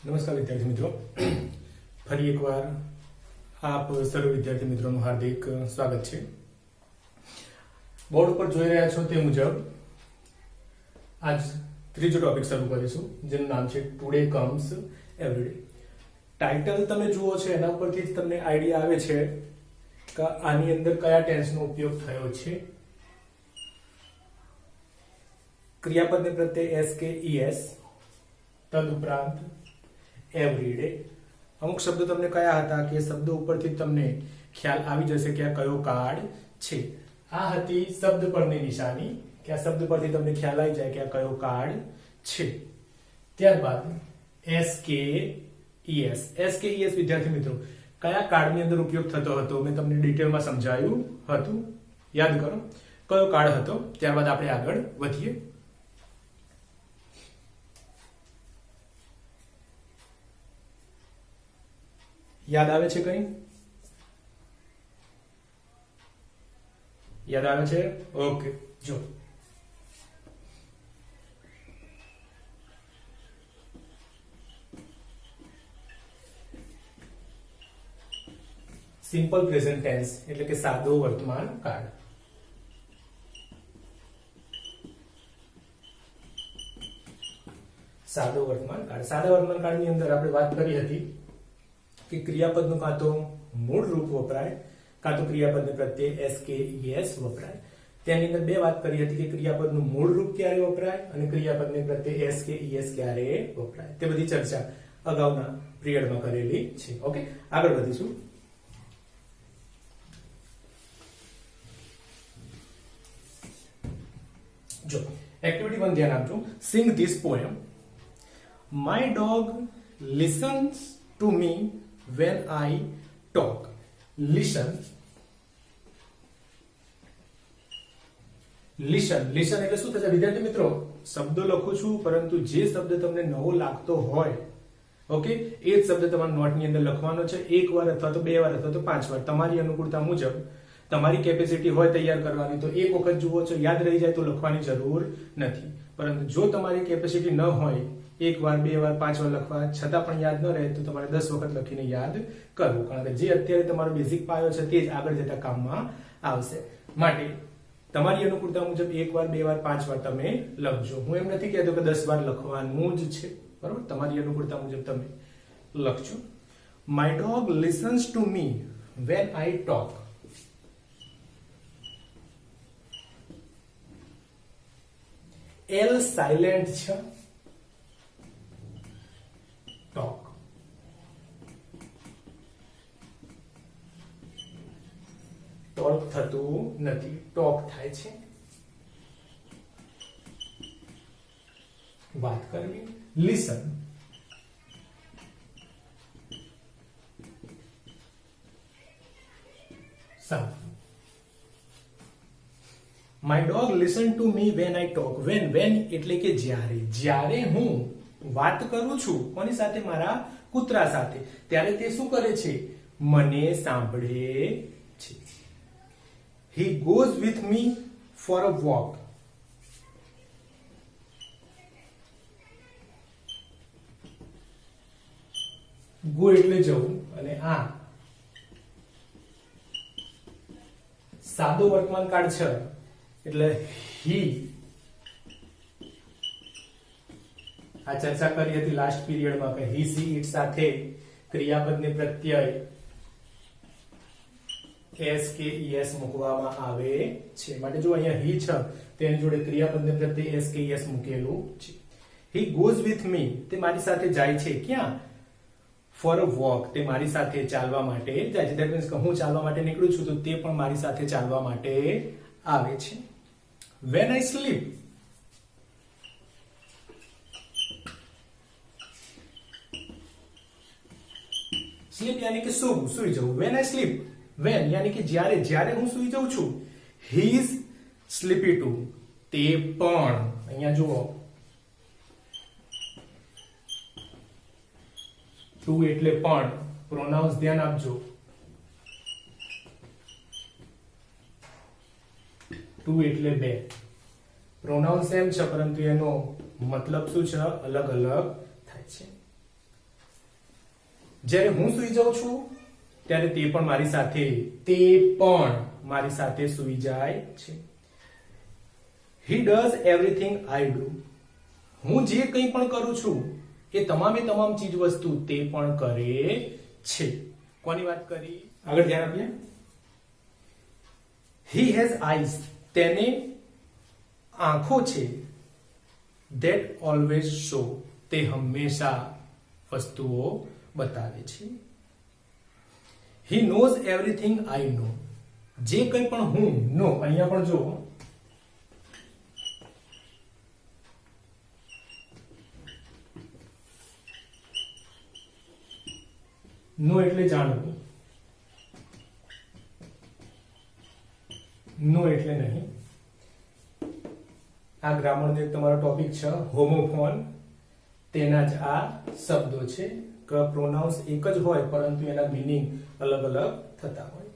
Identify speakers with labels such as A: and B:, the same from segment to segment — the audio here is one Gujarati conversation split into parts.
A: નમસ્કાર વિદ્યાર્થી મિત્રો, ફરી એકવાર આપ સર્વ વિદ્યાર્થી મિત્રોનું હાર્દિક સ્વાગત છે. બોર્ડ ઉપર જોઈ રહ્યા છો તે મુજબ આજ ત્રીજો ટોપિક શરૂ કરીશું, જેનું નામ છે ટુડે કમ્સ એવરીડે. ટાઇટલ તમે જુઓ છો એના ઉપરથી જ તમને આઈડિયા આવે છે કે આની અંદર કયા ટેન્સનો ઉપયોગ થયો છે. ક્રિયાપદને પ્રત્યે એસ કે ઈએસ, તદુપરાંત એવરીડે. અમુક શબ્દો તમને કયા હતા કે શબ્દો ઉપરથી તમને ખ્યાલ આવી જશે કે આ કયો કાર્ડ છે. આ હતી શબ્દ પરની નિશાની, કે આ શબ્દ પરથી તમને ખ્યાલ આવી જાય કે આ કયો કાર્ડ છે. ત્યારબાદ એસ કે ઈએસ. એસ કે ઈએસ વિદ્યાર્થી મિત્રો કયા કાર્ડની અંદર ઉપયોગ થતો હતો મેં તમને ડિટેલમાં સમજાવ્યું હતું, યાદ કરો કયો કાર્ડ હતો. ત્યારબાદ આપણે આગળ વધીએ. યાદ આવે છે? કઈ યાદ આવે છે? ઓકે, જો સિમ્પલ પ્રેઝન્ટ ટેન્સ એટલે કે સાદો વર્તમાન કાળ. સાદો વર્તમાન કાળ. સાદા વર્તમાન કાળની અંદર આપણે વાત કરી હતી કે ક્રિયાપદનું કાં તો મૂળ રૂપ વપરાય, કાં તો ક્રિયાપદને પ્રત્યે એસ કે ઈએસ વપરાય. તેની અંદર બે વાત કરી હતી કે ક્રિયાપદનું મૂળ રૂપ ક્યારે વપરાય અને ક્રિયાપદને પ્રત્યે એસ કે ઈએસ ક્યારે વપરાય. તે બધી ચર્ચા અગાઉના પિરિયડમાં કરેલી છે. ઓકે, આગળ વધીશું. જો એક્ટિવિટી 1 ધ્યાન આપજો. Sing this poem. My dog listens to me when I talk. Listen એટલે શું થશે વિદ્યાર્થી મિત્રો? શબ્દો લખું છું પરંતુ જે શબ્દ તમને નવો લાગતો હોય, ઓકે, એ જ શબ્દ તમારા નોટની અંદર લખવાનો છે. એક વાર અથવા તો બે વાર અથવા તો 5 વાર તમારી અનુકૂળતા મુજબ. તમારી કેપેસિટી હોય તૈયાર કરવાની તો એક વખત જુઓ છો, યાદ રહી જાય તો લખવાની જરૂર નથી. પરંતુ જો તમારી કેપેસિટી ન હોય, એક વાર, બે વાર, 5 વાર લખવા છતાં પણ યાદ ન રહે તો તમારે 10 વખત લખીને યાદ કરવું, કારણ કે જે અત્યારે તમારો બેઝિક પાયો છે તે જ આગળ જતા કામમાં આવશે. માટે તમારી અનુકૂળતા મુજબ એક વાર, બે વાર, 5 વાર તમે લખજો. હું એમ નથી કહેતો કે 10 વાર લખવાનું જ છે, બરોબર? તમારી અનુકૂળતા મુજબ તમે લખજો. My dog listens to me when I talk. L silent છે, ટોક. ટોક થતું નથી, ટોક થાય છે. વાત કરવી. લિસન. સાંભળવું. My dog listen to me when I talk. When એટલે કે જ્યારે હું વાત કરું છું કોની સાથે? મારા કૂતરા સાથે. ત્યારે તે શું કરે છે? મને સાંભળે છે. He goes with me for a walk. Go એટલે જવું અને આ સાદો વર્તમાન કાળ છે એટલે he. આ ચર્ચા કરી હતી લાસ્ટ પીરિયડમાં કે he she it સાથે ક્રિયાપદને પ્રત્યય એસ કે ઈએસ મૂકવામાં આવે છે. માટે જો અહીંયા he છે તેની જોડે ક્રિયાપદને પ્રત્યય એસ કે ઈએસ મૂકેલું છે. he goes with me તે મારી સાથે જાય છે. ક્યાં? for a walk તે મારી સાથે ચાલવા માટે જાય છે. ધેટ મીન્સ કે હું ચાલવા માટે નીકળું છું તો તે પણ મારી સાથે ચાલવા માટે આવે છે. when I sleep. સ્લીપ યાની કે સૂવું, સૂઈ જવું. when I sleep, when યાની કે જ્યારે હું સૂઈ જાઉં છું. he is sleepy too. તે પણ. અહીંયા જુઓ, ટુ એટલે પણ. પ્રોનાઉન્સ ધ્યાન આપજો. ટુ એટલે બે. પ્રોનાઉન સેમ છે પરંતુ એનો મતલબ શું છે? અલગ અલગ થાય છે. જ્યારે હું સૂઈ જાઉં છું ત્યારે તે પણ મારી સાથે સૂઈ જાય છે. He does everything I do. હું જે કંઈ પણ કરું છું એ તમામે તમામ ચીજ વસ્તુ તે પણ કરે છે. કોની વાત કરી? આગળ ધ્યાન આપીએ. He has eyes. તેને આંખો છે. That always show. તે હંમેશા વસ્તુઓ બતાવે છે. He knows everything I know. જે કંઈ પણ હું નો, અહીંયા પણ જો નો એટલે જાણવું, નો એટલે નહીં. આ ગ્રામરનો એક તમારો ટોપિક છે હોમોફોન, તેના જ આ શબ્દો છે કે પ્રોનાઉન્સ એક જ હોય પરંતુ એના મીનિંગ અલગ અલગ થતા હોય.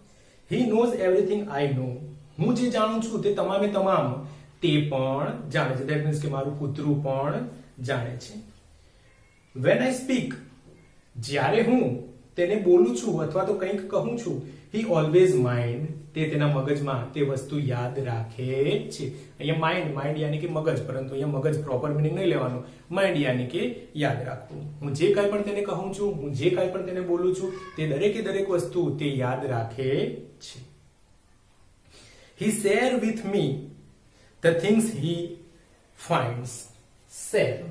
A: He knows everything I know. હું જે જાણું છું તે તમામે તમામ તે પણ જાણે છે. That means કે મારું કૂતરું પણ જાણે છે. When I speak, જ્યારે હું તેને બોલું છું અથવા તો કંઈક કહું છું, he always mind. તે તેના મગજમાં તે વસ્તુ યાદ રાખે છે. અહીંયા માઇન્ડ યાની કે મગજ, પરંતુ અહીંયા મગજ પ્રોપર મીનિંગ નહીં લેવાનું. માઇન્ડ યાની કે યાદ રાખવું. હું જે કાંઈ પણ તેને કહું છું, હું જે કાંઈ પણ તેને બોલું છું, તે દરેકે દરેક વસ્તુ તે યાદ રાખે છે. He share with me the things he finds. Share.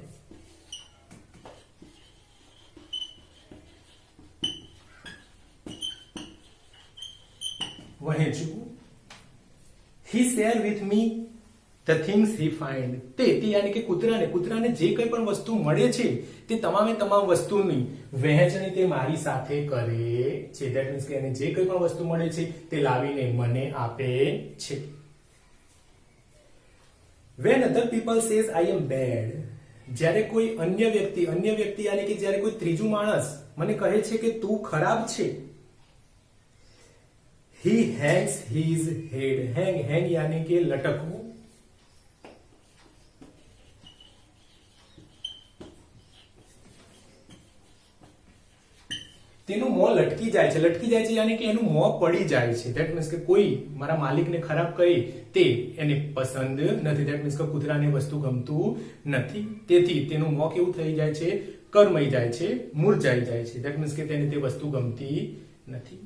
A: વહેંચવું. He share with me the things he find. તે યાની કે કૂતરાને જે કંઈ પણ વસ્તુ મળે છે તે તમામે તમામ વસ્તુની વહેંચણી તે મારી સાથે કરે છે. That means કે એને જે કંઈ પણ વસ્તુ મળે છે તે લાવીને મને આપે છે. When other people says I am bad. જ્યારે કોઈ અન્ય વ્યક્તિ યાની કે જ્યારે કોઈ ત્રીજું માણસ મને કહે છે કે તું ખરાબ છે, he hangs his head. hang यानी के लटकવું. તેનું મોં લટકી જાય છે. યાની કે એનું મોં પડી જાય છે. ધેટ મીન્સ કે કોઈ મારા માલિકને ખરાબ કહે તે એને પસંદ નથી. ધેટ મીન્સ કે કૂતરાને વસ્તુ ગમતું નથી, તેથી તેનું મોં કેવું થઈ જાય છે? કરમાઈ જાય છે, મુરઝાઈ જાય છે. ધેટ મીન્સ કે તેને તે વસ્તુ ગમતી નથી.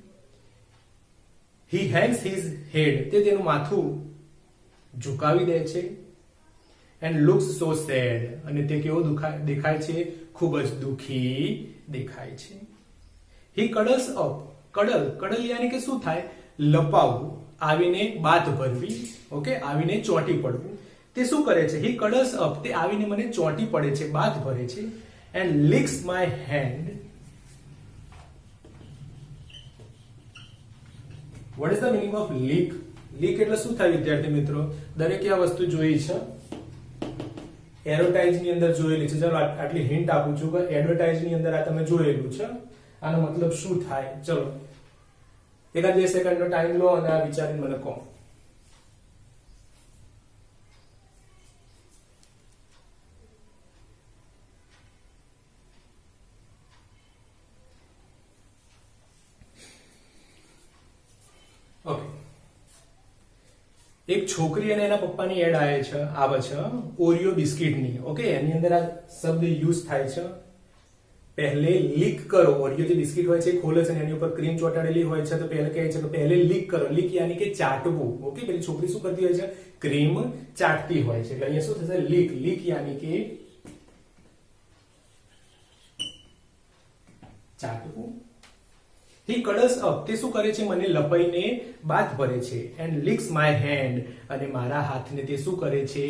A: He hangs his head. તે તેનું માથું ઝુકાવી દે છે. And looks so sad. અને તે કેવો દેખાય છે? ખૂબ જ દુખી દેખાય છે. He cuddles up. કડલ યાની કે શું થાય? લપાવવું, આવીને બાથ ભરવી. ઓકે, આવીને ચોંટી પડવું. તે શું કરે છે? He cuddles up. તે આવીને મને ચોંટી પડે છે, બાથ ભરે છે. And licks my hand. What is the meaning of lick? Lick એટલે શું થાય વિદ્યાર્થી મિત્રો? દરેકે આ વસ્તુ જોઈ છે, એડવર્ટાઇઝ ની અંદર જોયેલી છે. ચલો આટલી હિન્ટ આપું છું કે એડવર્ટાઇઝ ની અંદર આ તમે જોયેલું છે. આનો મતલબ શું થાય? ચલો એકાદ 2 સેકન્ડનો ટાઈમ લો અને આ વિચારીને મને કહો. ઓકે, એક છોકરી અને એના પપ્પાની એડ આવે છે ઓરિયો બિસ્કિટની. ઓકે, એની અંદર આ શબ્દ યુઝ થાય છે. પહેલે લીક કરો. ઓરિયો જે બિસ્કિટ હોય છે ખોલે છે અને એની ઉપર ક્રીમ ચોંટાડેલી હોય છે, તો પહેલે કહે છે કે પહેલે લીક કરો. લીક યાની કે ચાટવું. ઓકે, પેલી છોકરી શું કરતી હોય છે? ક્રીમ ચાટતી હોય છે. એટલે અહીંયા શું થશે? લીક યાની કે ચાટવું. He cuddles up. તે શું કરે છે? મને લપાઈને બાથ ભરે છે. And licks my hand. અને મારા હાથને તે શું કરે છે?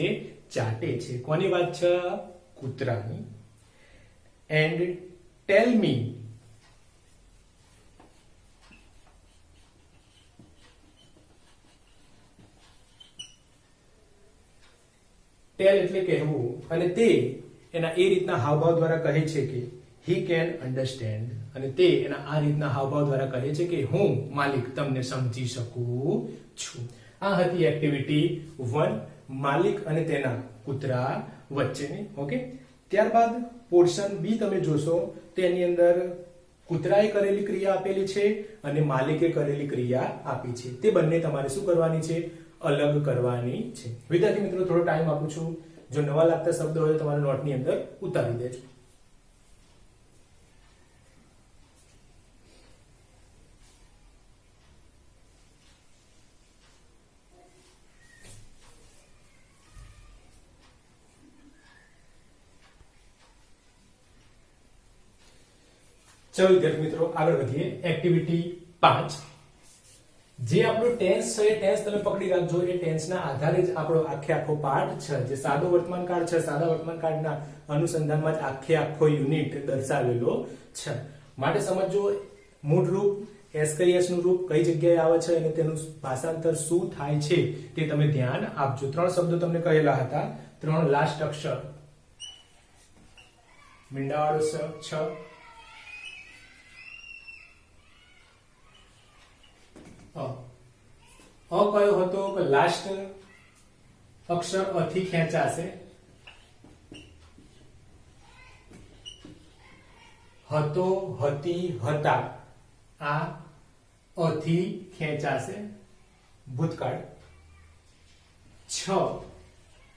A: ચાટે છે. કોની વાત છે? કૂતરાની. And tell me. ટેલ એટલે કહેવું. અને તે એના એ રીતના હાવભાવ દ્વારા કહે છે કે he can understand. અને તે એના આ રીતના હાવભાવ દ્વારા કહે છે કે હું માલિક તમને સમજી શકું છું. આ હતી એક્ટિવિટી 1, માલિક અને તેના કૂતરા વચ્ચેની. ઓકે, ત્યારબાદ પોર્શન બી તમે જોશો, તેની અંદર કૂતરાએ કરેલી ક્રિયા આપેલી છે અને માલિકે કરેલી ક્રિયા આપી છે, તે બંને તમારે શું કરવાની છે? અલગ કરવાની છે. વિદ્યાર્થી મિત્રો, થોડો ટાઈમ આપું છું. જો નવા લાગતા શબ્દો હોય તો તમારા નોટની અંદર ઉતારી દેજો. ચલો વિદ્યાર્થી મિત્રો, આગળ વધીએ. એક્ટિવિટી 5. જે આપણો ટેન્સ છે, ટેન્સ તમે પકડી રાખજો. એ ટેન્સના આધારે જ આપણો આખો પાઠ છે, જે સાદો વર્તમાન કાળ છે, સાદા વર્તમાન કાળના અનુસંધાનમાં જ આખો યુનિટ દર્શાવેલો છે. માટે સમજો મૂળ રૂપ, એસ નું રૂપ કઈ જગ્યાએ આવે છે અને તેનું ભાષાંતર શું થાય છે તે તમે ધ્યાન આપજો. 3 શબ્દો તમને કહેલા હતા, 3 લાસ્ટ અક્ષર. મીંડાવાળો છ, કયો હતો કે લાસ્ટ અક્ષર અ થી ખેંચાશે, હતો, હતી, હતા આ અ થી ખેંચાશે, ભૂતકાળ.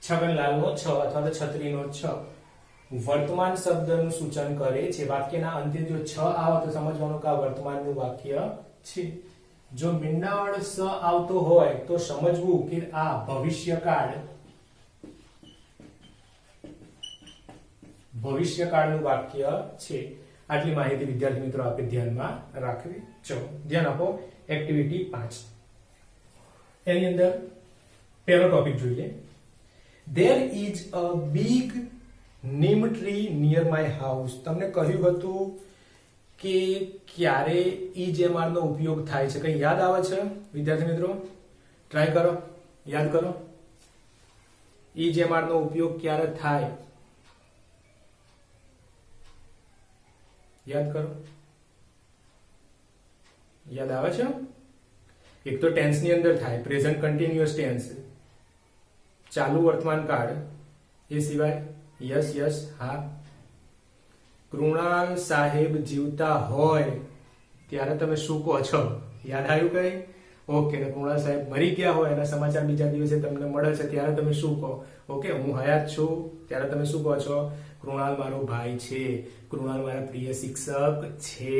A: છગનલાલનો છ અથવા તો છત્રીનો છ વર્તમાન શબ્દનું સૂચન કરે છે. વાક્યના અંતે જો છ આવે તો સમજવાનું કે આ વર્તમાનનું વાક્ય છે. જો મીંડાવાળો સ આવતો હોય તો સમજવું કે આ ભવિષ્યકાળનું વાક્ય છે. આટલી માહિતી વિદ્યાર્થી મિત્રો આપણે ધ્યાનમાં રાખવી. ચલો ધ્યાન આપો. એક્ટિવિટી 5 એની અંદર પહેલો ટોપિક જોઈએ. There is a big neem tree near my house. તમને કહ્યું હતું કે ક્યારે EJMR નો ઉપયોગ થાય છે? કઈ યાદ આવે છે વિદ્યાર્થી મિત્રો? ટ્રાય કરો, યાદ કરો. EJMR નો ઉપયોગ ક્યારે થાય? યાદ કરો. યાદ આવે છે? એક તો ટેન્સ ની અંદર થાય, પ્રેઝન્ટ કન્ટિન્યુઅસ ટેન્સ, ચાલુ વર્તમાન કાળ. એ સિવાય યસ યસ હા, કૃણાલ સાહેબ જીવતા હોય ત્યારે તમે શું કહો છો? યાદ આવ્યું કઈ? ઓકે. કૃણાલ સાહેબ મરી ગયા હોય એના સમાચાર બીજા દિવસે તમને મળે છે ત્યારે તમે શું કહો? ઓકે. હું હયાત છું ત્યારે તમે શું કહો છો? કૃણાલ મારો ભાઈ છે, કૃણાલ મારા પ્રિય શિક્ષક છે.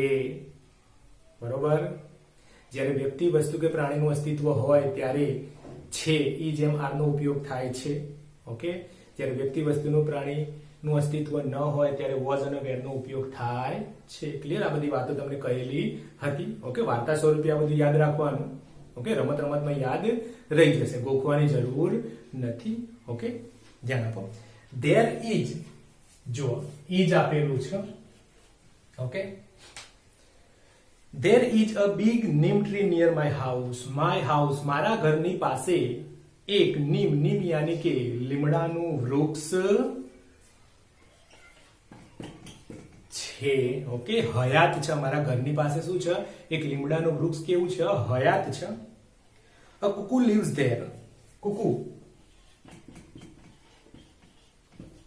A: બરોબર. જ્યારે વ્યક્તિ, વસ્તુ કે પ્રાણીનું અસ્તિત્વ હોય ત્યારે છે EJMR નો ઉપયોગ થાય છે. ઓકે. જ્યારે વ્યક્તિ, વસ્તુનું, પ્રાણીનું અસ્તિત્વ ન હોય ત્યારે વોઝ અને વેર નો ઉપયોગ થાય છે. ક્લિયર? આ બધી વાતો તમને કહેલી હતી. ઓકે. વાર્તા સ્વરૂપે આ બધું યાદ રાખવાનું. ઓકે. રમતમાં યાદ રહી જશે, ગોખવાની જરૂર નથી. ઓકે. ધ્યાન આપો. There is, જો is આપેલું છે. Okay. There is a big neem tree near my house. My house, મારા ઘરની પાસે એક નીમ યાની કે લીમડાનું વૃક્ષ છે. ઓકે. હયાત છે. મારા ઘરની પાસે શું છે? એક લીમડાનું વૃક્ષ. કેવું છે? હયાત છે. A cuckoo lives there. કુકુ,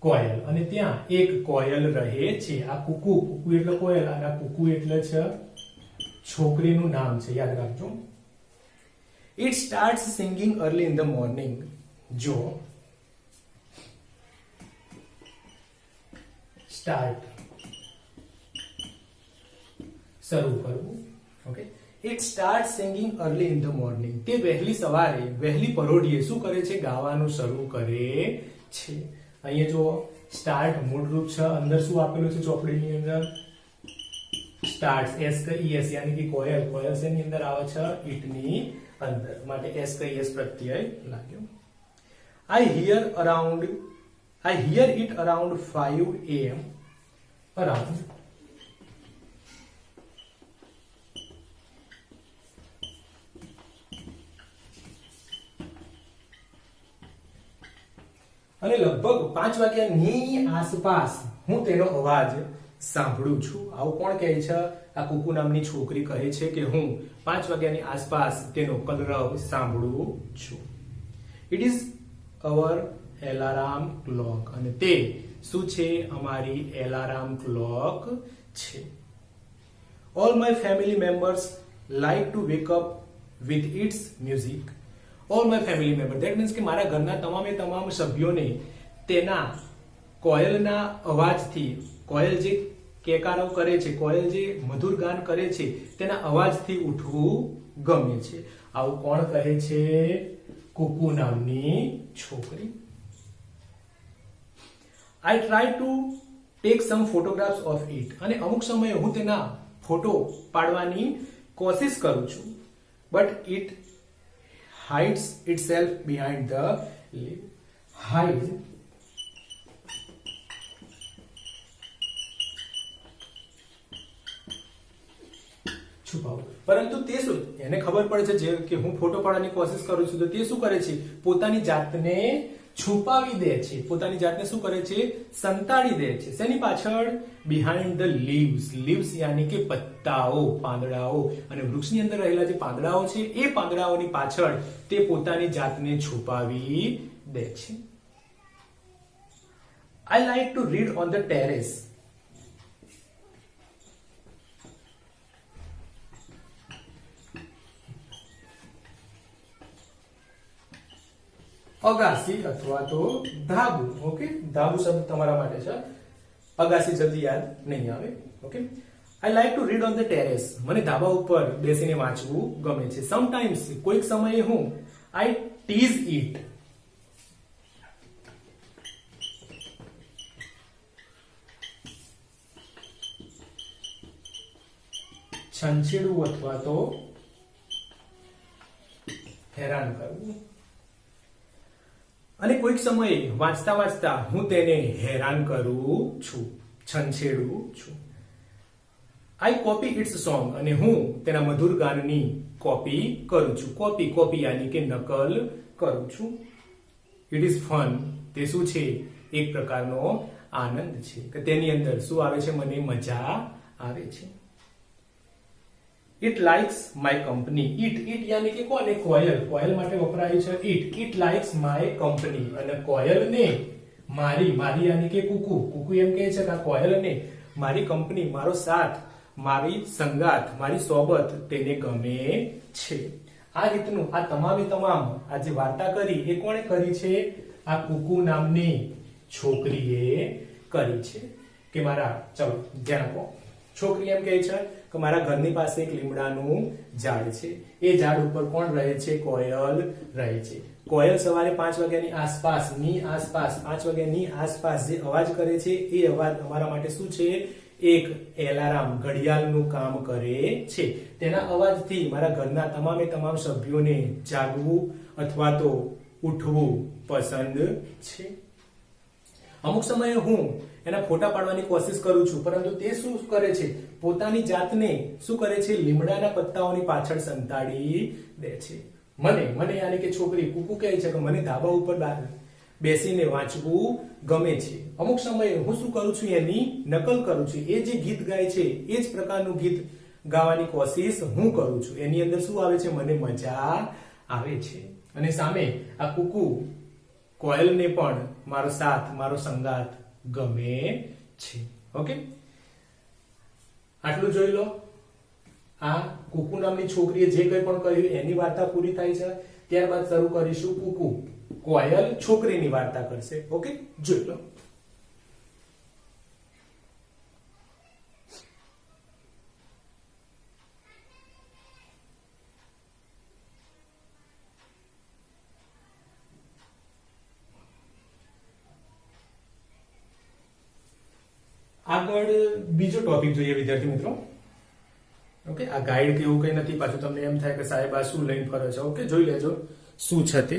A: કોયલ, અને ત્યાં એક કોયલ રહે છે. આ કુકુ એટલે કોયલ અને આ કુકુ એટલે છે છોકરીનું નામ છે. યાદ રાખજો. It starts singing early in the morning. જો start શરૂ કરવું. Okay. It starts singing early in the morning. તે વહેલી સવારે, વહેલી પરોઢિયે શું કરે છે? ગાવાનું શરૂ કરે છે. અહીંયા જો સ્ટાર્ટ મૂળરૂપ છે, અંદર શું આપેલું છે ચોપડીની અંદર? સ્ટાર્ટ એસ યાની કે કોયલ. કોયલ શેની અંદર આવે છે? ઇટ ની અંદર. માટે એસ પ્રત્યય લાગ્યો. I hear it around 5 AM. Around. અને લગભગ 5 વાગ્યાની આસપાસ હું તેનો અવાજ સાંભળું છું. આવું કોણ કહે છે? આ કુકુ નામની છોકરી કહે છે કે હું 5 વાગ્યાની આસપાસ તેનો કલરવ સાંભળું છું. It is our alarm clock. અને તે શું છે? અમારી એલાર્મ ક્લોક છે. All my family members like to wake up with it's music. All my family member that means કે મારા ઘરના તમામે તમામ સભ્યોને તેના કોયલના અવાજથી, કોયલ જે કેકારો કરે છે, કોયલ જે મધુર ગાન કરે છે તેના અવાજથી ઉઠવું ગમે છે. આવું કોણ કહે છે? કુકુ નામની છોકરી. I try to take some photographs of it. અને અમુક સમયે હું તેના ફોટો પાડવાની કોશિશ કરું છું. But it hides itself behind the hide છુપાવું. પરંતુ તે શું, એને ખબર પડે છે કે હું ફોટો પાડવાની કોશિશ કરું છું, તો તે શું કરે છે? પોતાની જાતને છુપાવી દે છે. પોતાની જાતને શું કરે છે? સંતાડી દે છે. શેની પાછળ? Behind the leaves. લીવ્સ યાની કે પત્તાઓ, પાંદડાઓ. અને વૃક્ષની અંદર રહેલા જે પાંદડાઓ છે એ પાંદડાઓની પાછળ તે પોતાની જાતને છુપાવી દે છે. I like to read on the terrace. અગાસી અથવા તો ધાબુ. ઓકે, ધાબુ શબ્દ તમારા માટે છે. અગાસી જલ્દી યાદ નહીં આવે. Okay, I like to read on the terrace. મને ધાબા ઉપર બેસીને વાંચવું ગમે છે. સમટાઈમ્સ, કોઈક સમયે હું આઈ ટીઝ ઇટ. છંછેડવું અથવા તો હેરાન કરવું. અને કોઈક સમયે વાંચતા વાંચતા હું તેને હેરાન કરું છું, છંછેડું છું. આઈ કોપી ઇટ્સ સોંગ. અને હું તેના મધુર ગાનની કોપી કરું છું. કોપી યાની કે નકલ કરું છું. It is fun. તે શું છે? એક પ્રકારનો આનંદ છે કે તેની અંદર શું આવે છે? મને મજા આવે છે. It likes my company. It યાની કે કોને? કોયલ. કોયલ માટે વપરાયું છે ઇટ લાઇક્સ માય કંપની. અને કોયલને મારી યાની કે કુકુ એમ કહે છે કે આ કોયલને મારી કંપની, મારો સાથ, મારી સંગાત, મારી સોબત તેને ગમે છે. આ રીતનું આ તમામે તમામ આ જે વાર્તા કરી એ કોણે કરી છે? આ કુકુ નામની છોકરીએ કરી છે. કે મારા, ચલો ધ્યાન આપો, છોકરી એમ કહે છે કે મારા ઘરની પાસે એક લીમડાનું ઝાડ છે. એ ઝાડ ઉપર કોણ રહે છે? કોયલ રહે છે. કોયલ સવારે 5 વાગ્યાની આસપાસ 5 વાગ્યાની આસપાસ જે અવાજ કરે છે એ અવાજ અમારા માટે શું છે? એક એલાર્મ, ઘડિયાળનું કામ કરે છે. તેના અવાજથી મારા ઘરના તમામે તમામ સભ્યોને જાગવું અથવા તો ઉઠવું પસંદ છે. અમુક સમયે હું એના ફોટા પાડવાની કોશિશ કરું છું, પરંતુ તે શું કરે છે? પોતાની જાતને શું કરે છે? લીમડાના પત્તાઓની પાછળ સંતાડી દે છે. મને યાની કે છોકરી કુકુ કહે છે કે મને ધાબા ઉપર બેસીને વાંચવું ગમે છે. અમુક સમયે હું શું કરું છું? એની નકલ કરું છું. એ જે ગીત ગાય છે એ જ પ્રકારનું ગીત ગાવાની કોશિશ હું કરું છું. એની અંદર શું આવે છે? મને મજા આવે છે. અને સામે આ કુકુ કોયલને પણ મારો સાથ, મારો સંગાત ગમે છે. ઓકે, આટલું જોઈ લો. આ કુકુ નામની છોકરીએ જે કંઈ પણ કર્યું એની વાર્તા પૂરી થાય છે. ત્યારબાદ શરૂ કરીશું કુકુ કોયલ છોકરીની વાર્તા કરશે. ઓકે, જોઈ લો. આગળ બીજો ટોપિક જોઈએ વિદ્યાર્થી મિત્રો. ઓકે, આ ગાઈડ કે એવું કઈ નથી. પાછું તમને એમ થાય કે સાહેબ આ શું લઈને ફરે છે. ઓકે, જોઈ લેજો શું છે તે.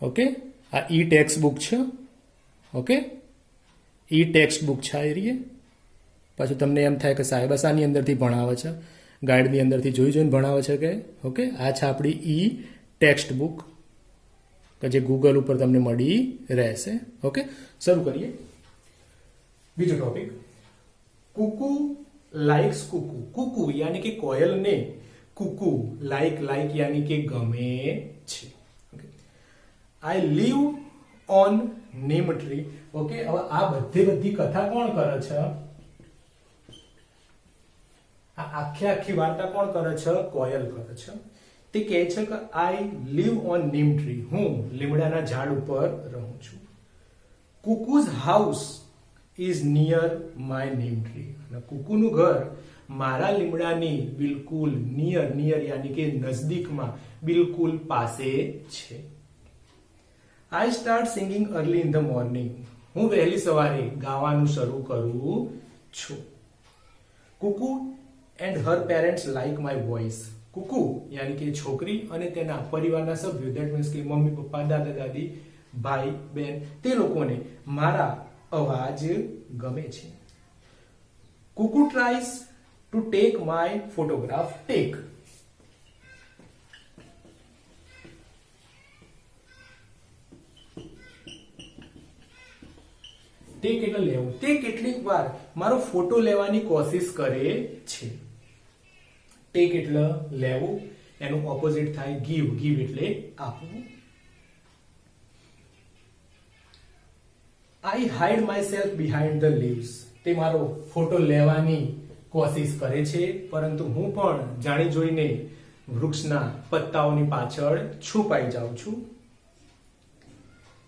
A: ઓકે, આ ઈ ટેક્સ્ટ બુક છે. ઓકે, ઈ ટેક્સ્ટ બુક છે. આ એરિયે પાછું તમને એમ થાય કે સાહેબ આની અંદરથી ભણાવે છે, ગાઈડની અંદરથી જોઈને ભણાવે છે કે. ઓકે, આ છે આપણી ઈ ટેક્સ્ટ બુક કે જે ગૂગલ ઉપર તમને મળી રહેશે. ઓકે, શરૂ કરીએ બીજો ટોપિક. કુકુ લાઇક્સ કુકુ. કુકુ યાની કે કોયલને કુકુ લાઈક યાની કે ગમે છે. I live on neem tree. Okay, હવે આ બધી કથા કોણ કરે છે? આ આખી વાર્તા કોણ કરે છે? કોયલ કરે છે. તે કહે છે કે I live on neem tree, હું લીમડાના ઝાડ ઉપર રહું છું. Kuku's house is near my neem tree, અને કુકુનું ઘર મારા લીમડાની બિલકુલ નિયર યાની કે નજદીકમાં, બિલકુલ પાસે છે. I start singing early in the morning, હું વહેલી સવારે ગાવાનું શરૂ કરું છું. Kuku and her parents like my voice, Kuku યાની કે છોકરી અને તેના પરિવારના સભ્યો, ધેટ મીન્સ કે મમ્મી પપ્પા, દાદા દાદી, ભાઈ બહેન, તે લોકોને મારા અવાજ ગમે છે. Kuku tries to take my photograph. Take એટલે લેવું. તે કેટલીક વાર મારો ફોટો લેવાની કોશિશ કરે છે. ટેક એટલે લેવું, એનું ઓપોઝિટ થાય ગીવ. ગીવ એટલે આપવું. I hide myself behind the leaves, તે મારો ફોટો લેવાની કોશિશ કરે છે, પરંતુ હું પણ જાણી જોઈને વૃક્ષના પત્તાઓની પાછળ છુપાઈ જાઉં છું.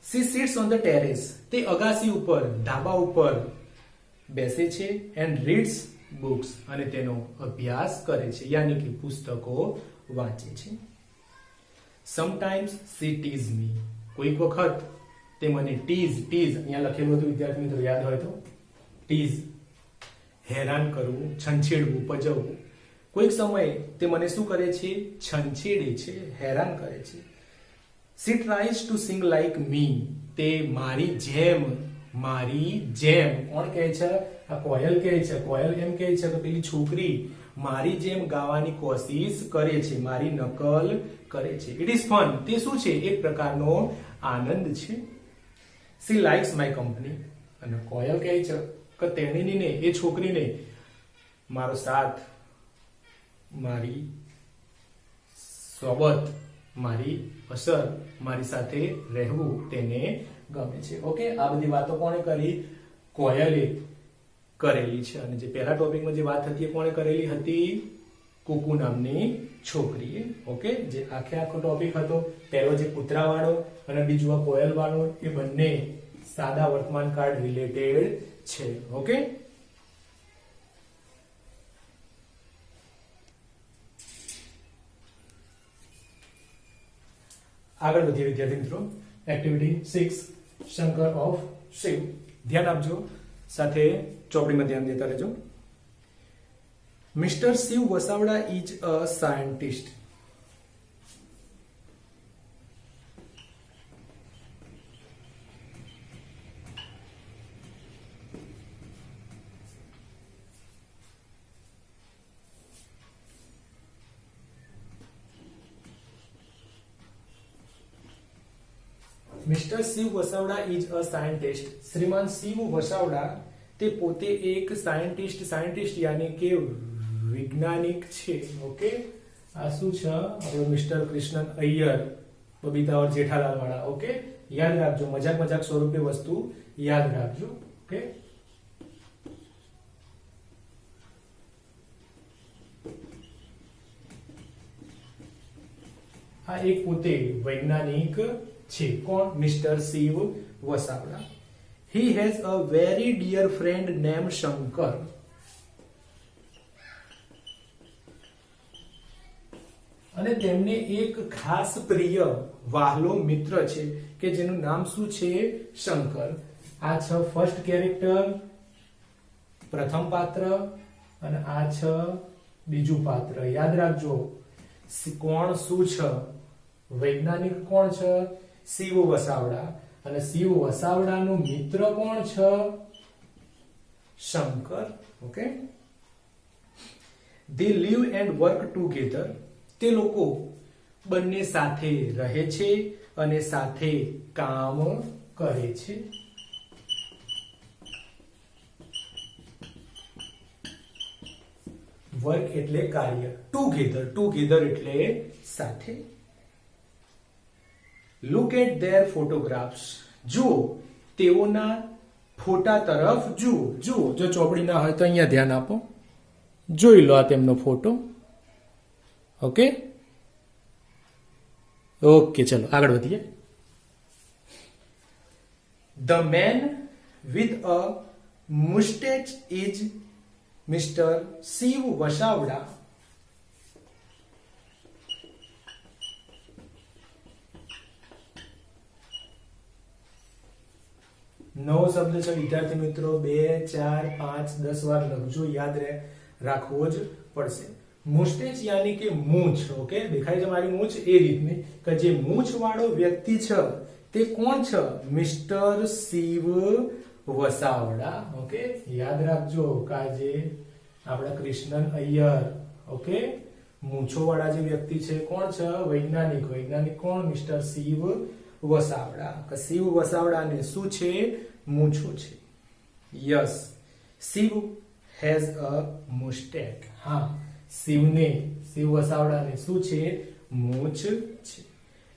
A: She sits on the terrace, તે અગાસી ઉપર, ધાબા ઉપર બેસે છે. and reads books, અને તેનો અભ્યાસ કરે છે, યાની કે પુસ્તકો વાંચે છે. sometimes she tease me, કોઈક વખત તે મને ટીઝ, અહીંયા લખેલું હતું વિદ્યાર્થી મિત્રો યાદ હોય તો, ટીઝ હેરાન કરવું, છંછેડવું, પજવવું. કોઈક સમયે તે મને શું કરે છે? છંછેડે છે, હેરાન કરે છે. She tries to sing like me, તે મારી જેમ કોણ કહે છે? આ કોયલ કહે છે. કોયલ એમ કહે છે કે પેલી છોકરી મારી જેમ ગાવાની કોશિશ કરે છે, મારી નકલ કરે છે. ઇટ ઇઝ ફન, તે શું છે? એક પ્રકારનો આનંદ છે. She likes my company, અને કોયલ કહે છે કે તેણીને, એ છોકરીને મારો સાથ, મારી સોબત, મારી અસર, મારી સાથે રહેવું તેને ગમે છે. ઓકે, આ બધી વાતો કોણે કરી? કોયલે કરેલી છે. અને જે પહેલા ટોપિકમાં જે વાત હતી એ કોણે કરેલી હતી? કુકુ નામની છોકરીએ. ઓકે, જે આખો ટોપિક હતો, પહેલો જે કૂતરા વાળો અને બીજો આ કોયલ વાળો, એ બંને સાદા વર્તમાન કાળ રિલેટેડ છે. ઓકે, આગળ વધીએ વિદ્યાર્થી મિત્રો. Activity 6, Shankar of Shiv. ધ્યાન આપજો, સાથે ચોપડીમાં ધ્યાન દેતા રહેજો. Mister Shiv Vasavada is a scientist. Mister Shiv Vasavada is a scientist. શ્રીમાન શિવ વસાવડા તે પોતે એક સાયન્ટિસ્ટ યાની કે વૈજ્ઞાનિક છે. ઓકે, આ શું છે? આપણો મિસ્ટર કૃષ્ણન અય્યર, બબીતા ઓર જેઠાલાલ વાળા. ઓકે, યાદ રાખજો, મજાક સ્વરૂપે વસ્તુ યાદ રાખજો. ઓકે, આ એક પોતે વૈજ્ઞાનિક છે. કોણ? Mister Shiv Vasavada. He has a very dear friend named Shankar. અને તેમને એક ખાસ પ્રિય વહાલો મિત્ર છે કે જેનું નામ શું છે? શંકર. આ છે ફર્સ્ટ કેરેક્ટર, પ્રથમ પાત્ર, અને આ છે બીજું પાત્ર. યાદ રાખજો, કોણ શું છે? વૈજ્ઞાનિક કોણ છે? શિવ વસાવડા. અને શિવ વસાવડાનો મિત્ર કોણ છે? Shankar. Okay, they live and work together. તે લોકો બંને સાથે રહે છે અને સાથે કામ કરે છે. વર્ક એટલે કાર્ય, ટુગેધર એટલે સાથે. Look at their photographs. જુઓ, તેઓના ફોટા તરફ જુઓ. જો ચોપડી ના હોય તો અહીંયા ધ્યાન આપો. જોઈ લો આ તેમનો ફોટો. ઓકે ઓકે, ચલો આગળ વધીએ. The man with a moustache is mister Shiv Vasavada. નવો શબ્દ છે વિદ્યાર્થી મિત્રો. 2, 4, 5, 10 વાર લખજો, યાદ રાખવો જ પડશે. મુસ્ટેચ યાની કે મૂછ. ઓકે, દેખાય છે મારી મૂછ એ રીતની કે જે મૂછ વાળો વ્યક્તિ છે તે કોણ છે? મિસ્ટર શિવ વસાવડા. ઓકે, યાદ રાખજો કે જે આપણા કૃષ્ણન અય્યર. ઓકે, મૂછો વાળા જે વ્યક્તિ છે કોણ છે? વૈજ્ઞાનિક કોણ? મિસ્ટર શિવ વસાવડા. કે શિવ વસાવડાને શું છે? મૂછો છે. Yes, Shiv has a moustache. હા, શિવ વસાવડાને શું છે? મૂછ છે.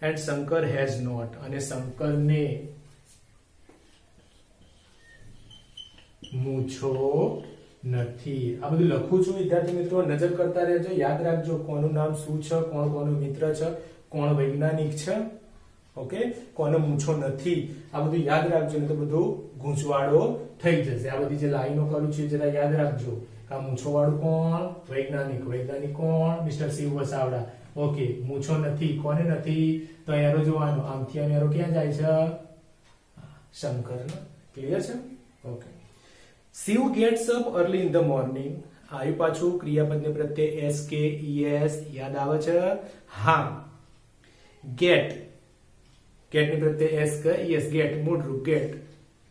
A: And Shankar has not. અને શંકરને મૂછો નથી. આ બધું લખું છું વિદ્યાર્થી મિત્રો, નજર કરતા રહેજો, યાદ રાખજો કોનું નામ શું છે, કોણ કોનો મિત્ર છે, કોણ વૈજ્ઞાનિક છે. ઓકે, કોને મૂછો નથી, આ બધું યાદ રાખજો, ને તો બધું ગૂંચવાડો થઈ જશે. આ બધી જે લાઈનો કરું છું જરા યાદ રાખજો. આ મૂછો વાળું કોણ? વૈજ્ઞાનિક કોણ? મિસ્ટર શિવ વસાવડા. ઓકે, મૂછો નથી, કોને નથી? તો એરો જોવાનો, આમથી અને એરો ક્યાં જાય છે? શંકર. ક્લિયર છે? Okay. Shiv gets up early in the morning. આવ્યું પાછું ક્રિયાપદને પ્રત્યે એસ કે ઈએસ યાદ આવે છે? હા. ગેટ ની પ્રત્યે એસ કે ઈએસ, ગેટ મૂળરૂપ ગેટ,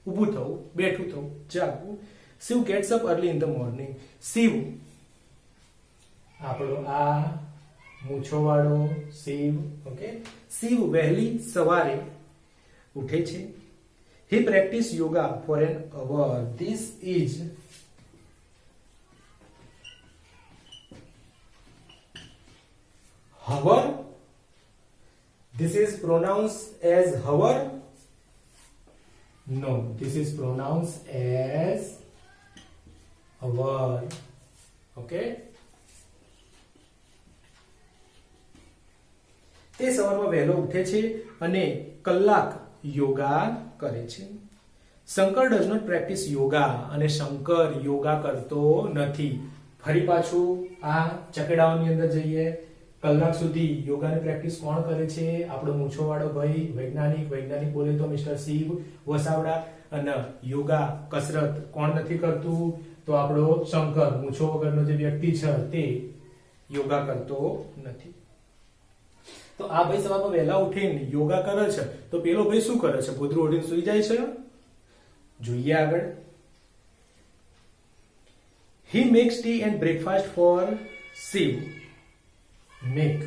A: ઊભું થવું, બેઠું થવું, જાગવું. Shiv gets up early in the morning. Shiv આપણો આ મૂછો વાળો શિવ. ઓકે, શિવ વહેલી સવારે ઉઠે છે. He practice yoga for an hour. This is hour. This is pronounced as hour. No, this is pronounced as hour. Okay. તે સવારમાં વહેલો ઉઠે છે અને કલાક યોગા કરે છે. Shankar does not practice yoga. અને શંકર યોગા કરતો નથી. ફરી પાછું આ ચકેડાઓની અંદર જઈએ. કલાક સુધી યોગાની પ્રેક્ટિસ કોણ કરે છે? આપણો મૂછો વાળો ભાઈ વૈજ્ઞાનિક બોલે તો મિસ્ટર શિવ વસાવડા. અને યોગા કસરત કોણ નથી કરતું? તો આપણો શંકર, મૂછો વગરનો જે વ્યક્તિ છે તે યોગા કરતો નથી. તો આ ભાઈ સવારમાં વહેલા ઉઠીને યોગા કરે છે, તો પેલો ભાઈ શું કરે છે? ગોદરું ઓઢીને સૂઈ જાય છે. જોઈએ આગળ. He makes tea and breakfast for Shiv. Make